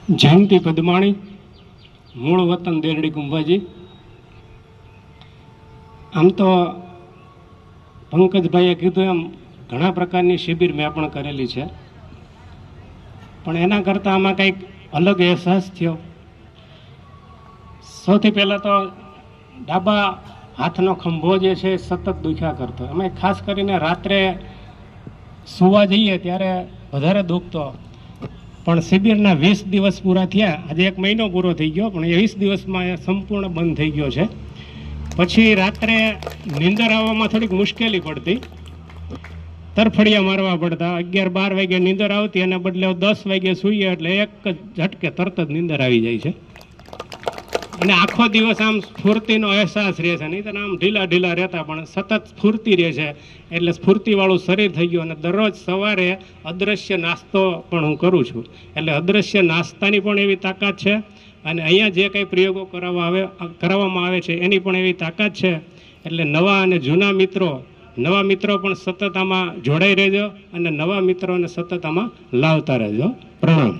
જયંતિ પદમાણી, મૂળ વતન દેરડી કુંભાજી. આમ તો પંકજભાઈએ કીધું એમ ઘણા પ્રકારની શિબિર મેં પણ કરેલી છે, પણ એના કરતાં આમાં કંઈક અલગ અહેસાસ થયો. સૌથી પહેલાં તો ડાબા હાથનો ખંભો જે છે એ સતત દુખ્યા કરતો. અમે ખાસ કરીને રાત્રે સુવા જઈએ ત્યારે વધારે દુખતો. પણ શિબિરના 20 દિવસ પૂરા થયા, આજે 1 મહિનો પૂરો થઈ ગયો, પણ એ 20 દિવસમાં એ સંપૂર્ણ બંધ થઈ ગયો છે. પછી રાત્રે નીંદર આવવામાં થોડીક મુશ્કેલી પડતી, તરફડિયા મારવા પડતા. 11-12 વાગે નીંદર આવતી, એના બદલે 10 વાગે સૂઈએ એટલે એક જ ઝટકે તરત જ નીંદર આવી જાય છે. અને આખો દિવસ આમ સ્ફૂર્તિનો અહેસાસ રહે છે. નહીં તો આમ ઢીલા ઢીલા રહેતા, પણ સતત સ્ફૂર્તિ રહે છે. એટલે સ્ફૂર્તિવાળું શરીર થઈ ગયું. અને દરરોજ સવારે અદૃશ્ય નાસ્તો પણ હું કરું છું, એટલે અદૃશ્ય નાસ્તાની પણ એવી તાકાત છે. અને અહીંયા જે કંઈ પ્રયોગો કરાવવામાં આવે છે એની પણ એવી તાકાત છે. એટલે નવા અને જૂના મિત્રો પણ સતત આમાં જોડાઈ રહેજો, અને નવા મિત્રોને સતત આમાં લાવતા રહેજો. પ્રણામ.